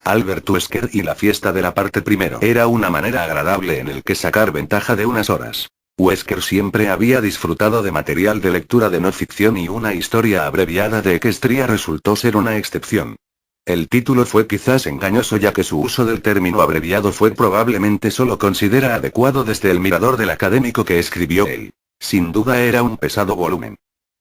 Albert Wesker y la fiesta de la parte primero era una manera agradable en el que sacar ventaja de unas horas. Wesker siempre había disfrutado de material de lectura de no ficción y una historia abreviada de Equestria resultó ser una excepción. El título fue quizás engañoso ya que su uso del término abreviado fue probablemente solo considera adecuado desde el mirador del académico que escribió él. Sin duda era un pesado volumen.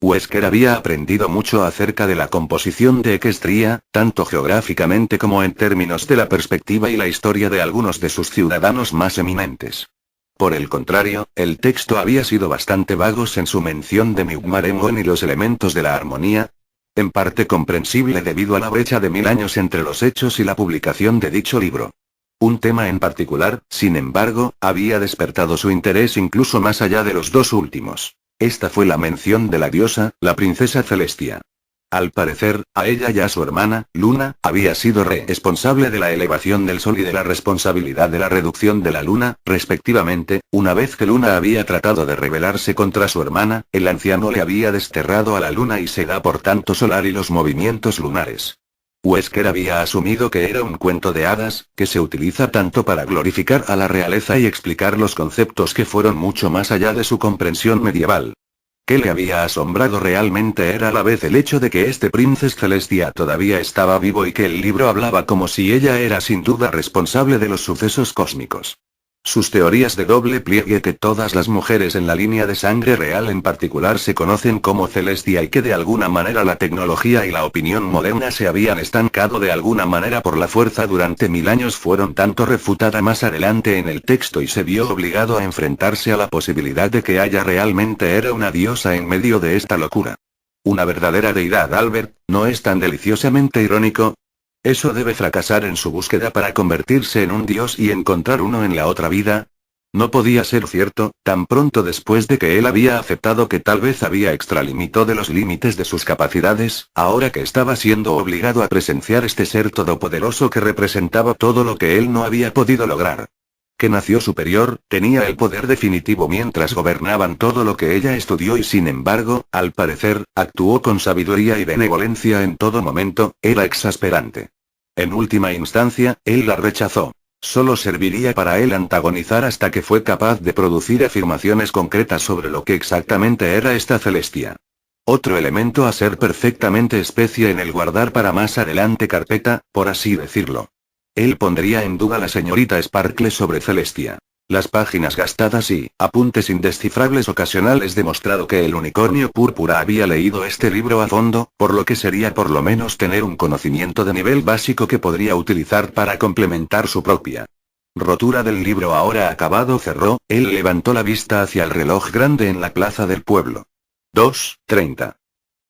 Wesker había aprendido mucho acerca de la composición de Equestria, tanto geográficamente como en términos de la perspectiva y la historia de algunos de sus ciudadanos más eminentes. Por el contrario, el texto había sido bastante vago en su mención de Mi'kmaq y los elementos de la armonía, en parte comprensible debido a la brecha de 1000 años entre los hechos y la publicación de dicho libro. Un tema en particular, sin embargo, había despertado su interés incluso más allá de los dos últimos. Esta fue la mención de la diosa, la princesa Celestia. Al parecer, a ella y a su hermana, Luna, había sido responsable de la elevación del sol y de la responsabilidad de la reducción de la luna, respectivamente. Una vez que Luna había tratado de rebelarse contra su hermana, el anciano le había desterrado a la luna y se da por tanto solar y los movimientos lunares. Wesker había asumido que era un cuento de hadas, que se utiliza tanto para glorificar a la realeza y explicar los conceptos que fueron mucho más allá de su comprensión medieval. Que le había asombrado realmente era a la vez el hecho de que este Princess Celestia todavía estaba vivo y que el libro hablaba como si ella era sin duda responsable de los sucesos cósmicos. Sus teorías de doble pliegue que todas las mujeres en la línea de sangre real en particular se conocen como Celestia y que de alguna manera la tecnología y la opinión moderna se habían estancado de alguna manera por la fuerza durante 1000 años fueron tanto refutada más adelante en el texto y se vio obligado a enfrentarse a la posibilidad de que ella realmente era una diosa en medio de esta locura. Una verdadera deidad. Albert, ¿no es tan deliciosamente irónico? ¿Eso debe fracasar en su búsqueda para convertirse en un dios y encontrar uno en la otra vida? No podía ser cierto, tan pronto después de que él había aceptado que tal vez había extralimitado de los límites de sus capacidades, ahora que estaba siendo obligado a presenciar este ser todopoderoso que representaba todo lo que él no había podido lograr. Que nació superior, tenía el poder definitivo mientras gobernaban todo lo que ella estudió y sin embargo, al parecer, actuó con sabiduría y benevolencia en todo momento, era exasperante. En última instancia, él la rechazó. Solo serviría para él antagonizar hasta que fue capaz de producir afirmaciones concretas sobre lo que exactamente era esta Celestia. Otro elemento a ser perfectamente especie en el guardar para más adelante carpeta, por así decirlo. Él pondría en duda la señorita Sparkle sobre Celestia. Las páginas gastadas y apuntes indescifrables ocasionales demostrado que el unicornio púrpura había leído este libro a fondo, por lo que sería por lo menos tener un conocimiento de nivel básico que podría utilizar para complementar su propia rotura del libro ahora acabado. Cerró, él levantó la vista hacia el reloj grande en la plaza del pueblo. 2:30.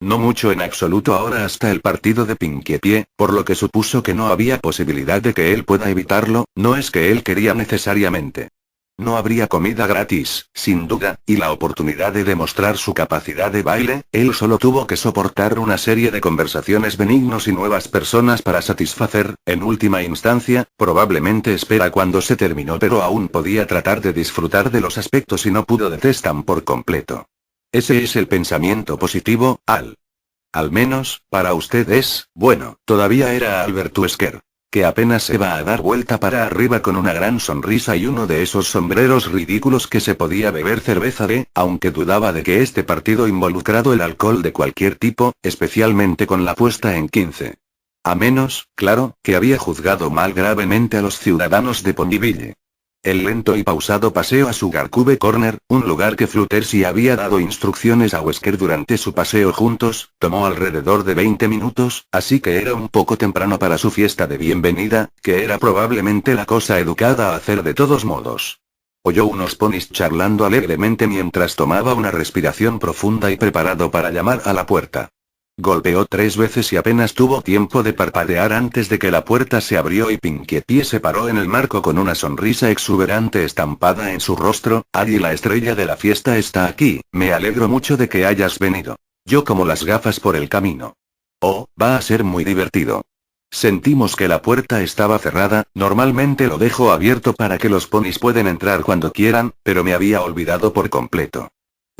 No mucho en absoluto ahora hasta el partido de Pinkie, por lo que supuso que no había posibilidad de que él pueda evitarlo, no es que él quería necesariamente. No habría comida gratis, sin duda, y la oportunidad de demostrar su capacidad de baile, él solo tuvo que soportar una serie de conversaciones benignos y nuevas personas para satisfacer, en última instancia, probablemente espera cuando se terminó pero aún podía tratar de disfrutar de los aspectos y no pudo detestar por completo. Ese es el pensamiento positivo, Al menos, para usted es, bueno, todavía era Albert Wesker, que apenas se va a dar vuelta para arriba con una gran sonrisa y uno de esos sombreros ridículos que se podía beber cerveza de, aunque dudaba de que este partido involucrado el alcohol de cualquier tipo, especialmente con la puesta en 15. A menos, claro, que había juzgado mal gravemente a los ciudadanos de Ponyville. El lento y pausado paseo a Sugar Cube Corner, un lugar que Fluttershy había dado instrucciones a Wesker durante su paseo juntos, tomó alrededor de 20 minutos, así que era un poco temprano para su fiesta de bienvenida, que era probablemente la cosa educada a hacer de todos modos. Oyó unos ponis charlando alegremente mientras tomaba una respiración profunda y preparado para llamar a la puerta. Golpeó 3 veces y apenas tuvo tiempo de parpadear antes de que la puerta se abrió y Pinkie se paró en el marco con una sonrisa exuberante estampada en su rostro. Allí la estrella de la fiesta está aquí, me alegro mucho de que hayas venido. Yo como las gafas por el camino. Oh, va a ser muy divertido. Sentimos que la puerta estaba cerrada, normalmente lo dejo abierto para que los ponis pueden entrar cuando quieran, pero me había olvidado por completo.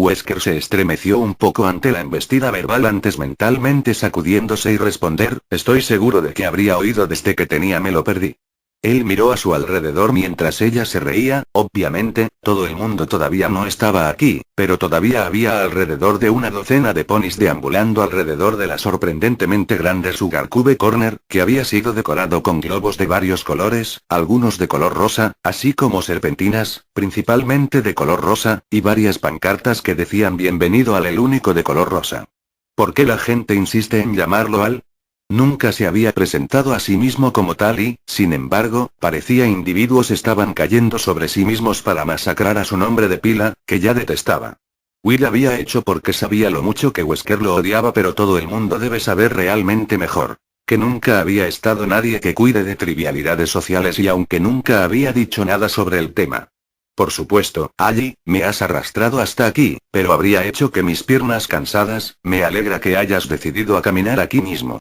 Wesker se estremeció un poco ante la embestida verbal antes mentalmente sacudiéndose y responder, estoy seguro de que habría oído desde que tenía me lo perdí. Él miró a su alrededor mientras ella se reía, obviamente, todo el mundo todavía no estaba aquí, pero todavía había alrededor de una docena de ponis deambulando alrededor de la sorprendentemente grande Sugar Cube Corner, que había sido decorado con globos de varios colores, algunos de color rosa, así como serpentinas, principalmente de color rosa, y varias pancartas que decían bienvenido al el único de color rosa. ¿Por qué la gente insiste en llamarlo al? Nunca se había presentado a sí mismo como tal y, sin embargo, parecía individuos estaban cayendo sobre sí mismos para masacrar a su nombre de pila, que ya detestaba. Will había hecho porque sabía lo mucho que Wesker lo odiaba, pero todo el mundo debe saber realmente mejor. Que nunca había estado nadie que cuide de trivialidades sociales y aunque nunca había dicho nada sobre el tema. Por supuesto, allí, me has arrastrado hasta aquí, pero habría hecho que mis piernas cansadas, me alegra que hayas decidido a caminar aquí mismo.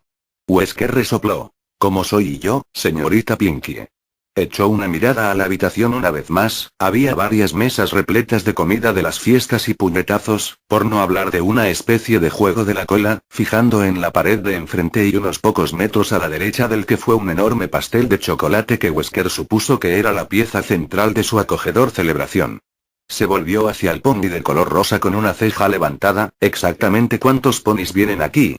Wesker resopló. ¿Cómo soy yo, señorita Pinkie? Echó una mirada a la habitación una vez más, había varias mesas repletas de comida de las fiestas y puñetazos, por no hablar de una especie de juego de la cola, fijando en la pared de enfrente y unos pocos metros a la derecha del que fue un enorme pastel de chocolate que Wesker supuso que era la pieza central de su acogedor celebración. Se volvió hacia el pony de color rosa con una ceja levantada, ¿exactamente cuántos ponis vienen aquí?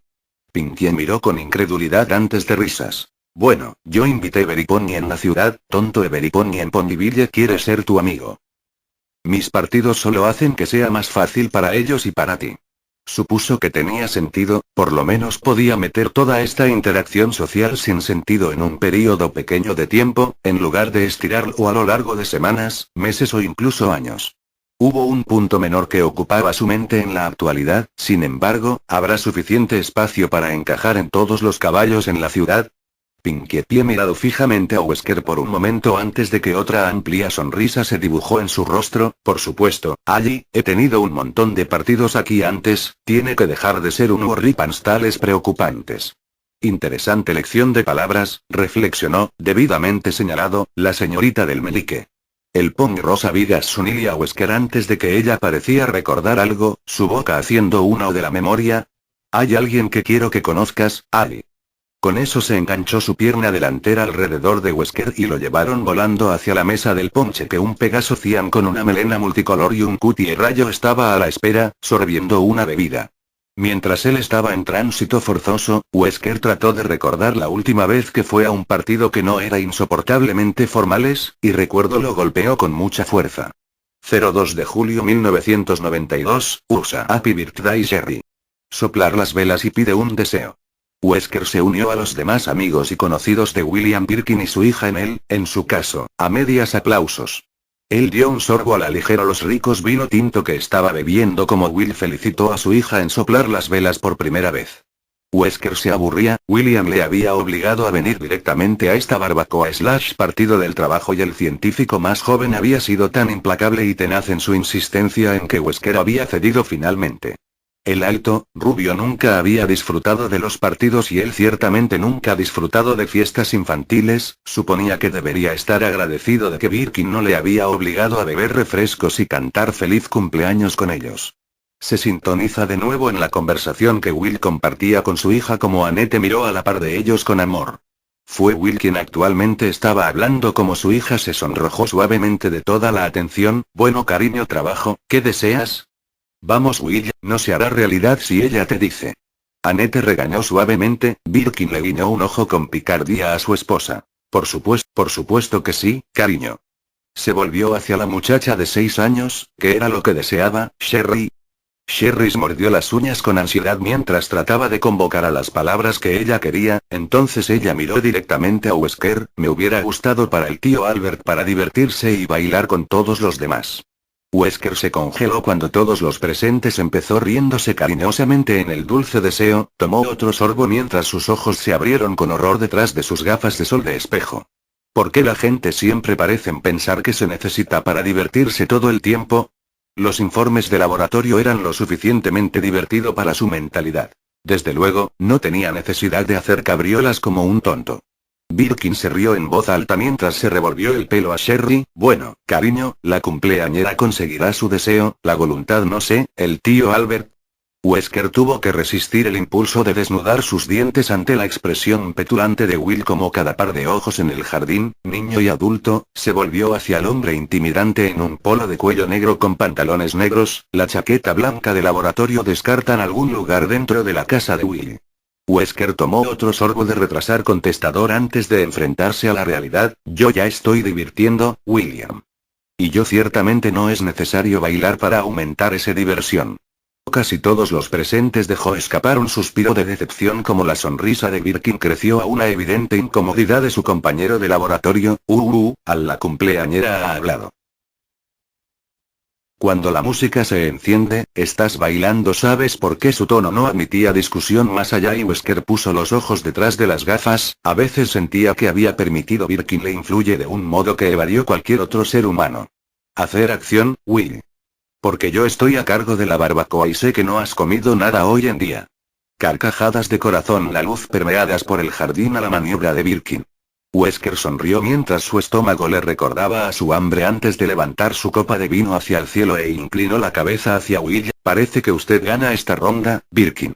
Pinkie miró con incredulidad antes de risas. Bueno, yo invité Everypony en la ciudad, tonto Everypony en Ponyville quiere ser tu amigo. Mis partidos solo hacen que sea más fácil para ellos y para ti. Supuso que tenía sentido, por lo menos podía meter toda esta interacción social sin sentido en un período pequeño de tiempo, en lugar de estirarlo a lo largo de semanas, meses o incluso años. Hubo un punto menor que ocupaba su mente en la actualidad, sin embargo, ¿habrá suficiente espacio para encajar en todos los caballos en la ciudad? Pinkie había mirado fijamente a Wesker por un momento antes de que otra amplia sonrisa se dibujó en su rostro, por supuesto, allí, he tenido un montón de partidos aquí antes, tiene que dejar de ser un horripans tales preocupantes. Interesante lección de palabras, reflexionó, debidamente señalado, la señorita del Melique. El pony rosa Vigas Sunil a Wesker antes de que ella parecía recordar algo, su boca haciendo uno de la memoria. Hay alguien que quiero que conozcas, Ali. Con eso se enganchó su pierna delantera alrededor de Wesker y lo llevaron volando hacia la mesa del ponche que un Pegaso Cian con una melena multicolor y un cutie rayo estaba a la espera, sorbiendo una bebida. Mientras él estaba en tránsito forzoso, Wesker trató de recordar la última vez que fue a un partido que no era insoportablemente formales, y recuerdo lo golpeó con mucha fuerza. 02 de julio 1992, USA. Happy Birthday Jerry. Soplar las velas y pide un deseo. Wesker se unió a los demás amigos y conocidos de William Birkin y su hija en su caso, a medias aplausos. Él dio un sorbo a la ligera los ricos vino tinto que estaba bebiendo como Will felicitó a su hija en soplar las velas por primera vez. Wesker se aburría, William le había obligado a venir directamente a esta barbacoa / partido del trabajo y el científico más joven había sido tan implacable y tenaz en su insistencia en que Wesker había cedido finalmente. El alto, rubio nunca había disfrutado de los partidos y él ciertamente nunca ha disfrutado de fiestas infantiles, suponía que debería estar agradecido de que Birkin no le había obligado a beber refrescos y cantar feliz cumpleaños con ellos. Se sintoniza de nuevo en la conversación que Will compartía con su hija como Annette miró a la par de ellos con amor. Fue Will quien actualmente estaba hablando como su hija se sonrojó suavemente de toda la atención, bueno cariño trabajo, ¿qué deseas? Vamos Will, no se hará realidad si ella te dice. Annette regañó suavemente, Birkin le guiñó un ojo con picardía a su esposa. Por supuesto que sí, cariño. Se volvió hacia la muchacha de 6 años, ¿qué era lo que deseaba, Sherry? Sherry mordió las uñas con ansiedad mientras trataba de convocar a las palabras que ella quería, entonces ella miró directamente a Wesker, me hubiera gustado para el tío Albert para divertirse y bailar con todos los demás. Wesker se congeló cuando todos los presentes empezó riéndose cariñosamente en el dulce deseo, tomó otro sorbo mientras sus ojos se abrieron con horror detrás de sus gafas de sol de espejo. ¿Por qué la gente siempre parecen pensar que se necesita para divertirse todo el tiempo? Los informes de laboratorio eran lo suficientemente divertido para su mentalidad. Desde luego, no tenía necesidad de hacer cabriolas como un tonto. Birkin se rió en voz alta mientras se revolvió el pelo a Sherry. Bueno, cariño, la cumpleañera conseguirá su deseo, la voluntad no sé, el tío Albert. Wesker tuvo que resistir el impulso de desnudar sus dientes ante la expresión petulante de Will como cada par de ojos en el jardín, niño y adulto, se volvió hacia el hombre intimidante en un polo de cuello negro con pantalones negros, la chaqueta blanca de laboratorio descartan algún lugar dentro de la casa de Will. Wesker tomó otro sorbo de retrasar contestador antes de enfrentarse a la realidad. Yo ya estoy divirtiendo, William. Y yo ciertamente no es necesario bailar para aumentar esa diversión. Casi todos los presentes dejó escapar un suspiro de decepción como la sonrisa de Birkin creció a una evidente incomodidad de su compañero de laboratorio. La cumpleañera ha hablado. Cuando la música se enciende, estás bailando. ¿Sabes por qué? Su tono no admitía discusión más allá y Wesker puso los ojos detrás de las gafas. A veces sentía que había permitido Birkin le influye de un modo que evadió cualquier otro ser humano. Hacer acción, Will. Porque yo estoy a cargo de la barbacoa y sé que no has comido nada hoy en día. Carcajadas de corazón, la luz permeadas por el jardín a la maniobra de Birkin. Wesker sonrió mientras su estómago le recordaba a su hambre antes de levantar su copa de vino hacia el cielo e inclinó la cabeza hacia Will. Parece que usted gana esta ronda, Birkin.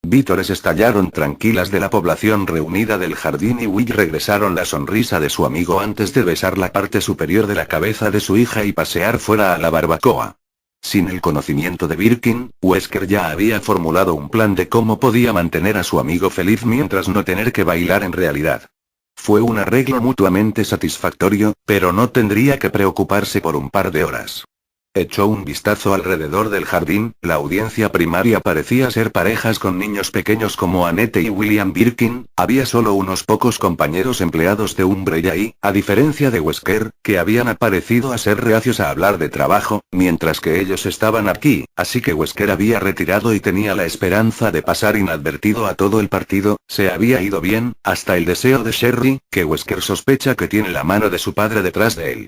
Vítores estallaron tranquilas de la población reunida del jardín y Will regresaron la sonrisa de su amigo antes de besar la parte superior de la cabeza de su hija y pasear fuera a la barbacoa. Sin el conocimiento de Birkin, Wesker ya había formulado un plan de cómo podía mantener a su amigo feliz mientras no tener que bailar en realidad. Fue un arreglo mutuamente satisfactorio, pero no tendría que preocuparse por un par de horas. Echó un vistazo alrededor del jardín, la audiencia primaria parecía ser parejas con niños pequeños como Annette y William Birkin, había solo unos pocos compañeros empleados de Umbrella y, a diferencia de Wesker, que habían aparecido a ser reacios a hablar de trabajo, mientras que ellos estaban aquí, así que Wesker había retirado y tenía la esperanza de pasar inadvertido a todo el partido, se había ido bien, hasta el deseo de Sherry, que Wesker sospecha que tiene la mano de su padre detrás de él.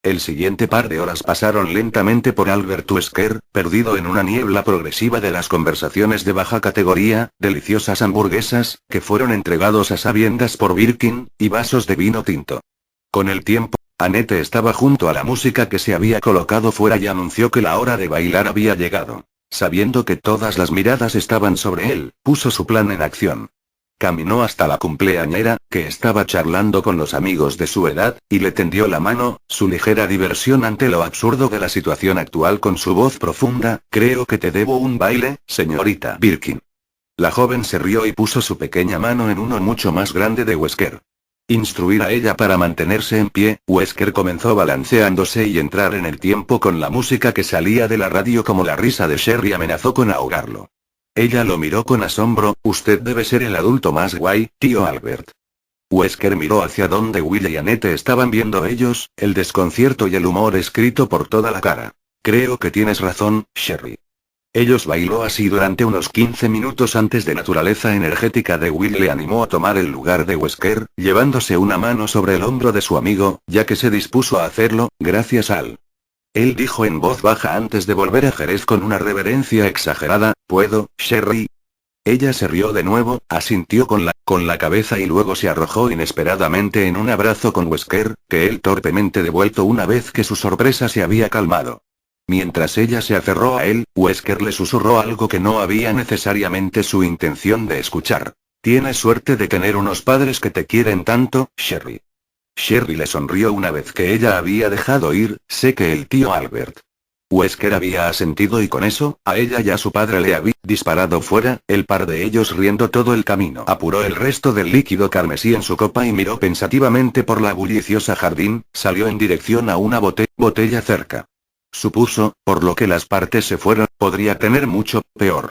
El siguiente par de horas pasaron lentamente por Albert Wesker, perdido en una niebla progresiva de las conversaciones de baja categoría, deliciosas hamburguesas, que fueron entregados a sabiendas por Birkin, y vasos de vino tinto. Con el tiempo, Annette estaba junto a la música que se había colocado fuera y anunció que la hora de bailar había llegado. Sabiendo que todas las miradas estaban sobre él, puso su plan en acción. Caminó hasta la cumpleañera, que estaba charlando con los amigos de su edad, y le tendió la mano, su ligera diversión ante lo absurdo de la situación actual con su voz profunda. Creo que te debo un baile, señorita Birkin. La joven se rió y puso su pequeña mano en uno mucho más grande de Wesker. Instruir a ella para mantenerse en pie, Wesker comenzó balanceándose y entrar en el tiempo con la música que salía de la radio como la risa de Sherry amenazó con ahogarlo. Ella lo miró con asombro. Usted debe ser el adulto más guay, tío Albert. Wesker miró hacia donde Will y Annette estaban viendo ellos, el desconcierto y el humor escrito por toda la cara. Creo que tienes razón, Sherry. Ellos bailó así durante unos 15 minutos antes de naturaleza energética de Will le animó a tomar el lugar de Wesker, llevándose una mano sobre el hombro de su amigo, ya que se dispuso a hacerlo, gracias al... Él dijo en voz baja antes de volver a Jerez con una reverencia exagerada, ¿puedo, Sherry? Ella se rió de nuevo, asintió con la cabeza y luego se arrojó inesperadamente en un abrazo con Wesker, que él torpemente devuelto una vez que su sorpresa se había calmado. Mientras ella se aferró a él, Wesker le susurró algo que no había necesariamente su intención de escuchar. Tienes suerte de tener unos padres que te quieren tanto, Sherry. Sherry le sonrió una vez que ella había dejado ir. Sé que el tío Albert. Wesker había asentido y con eso, a ella y a su padre le había disparado fuera, el par de ellos riendo todo el camino. Apuró el resto del líquido carmesí en su copa y miró pensativamente por la bulliciosa jardín, salió en dirección a una botella cerca. Supuso, por lo que las partes se fueron, podría tener mucho peor.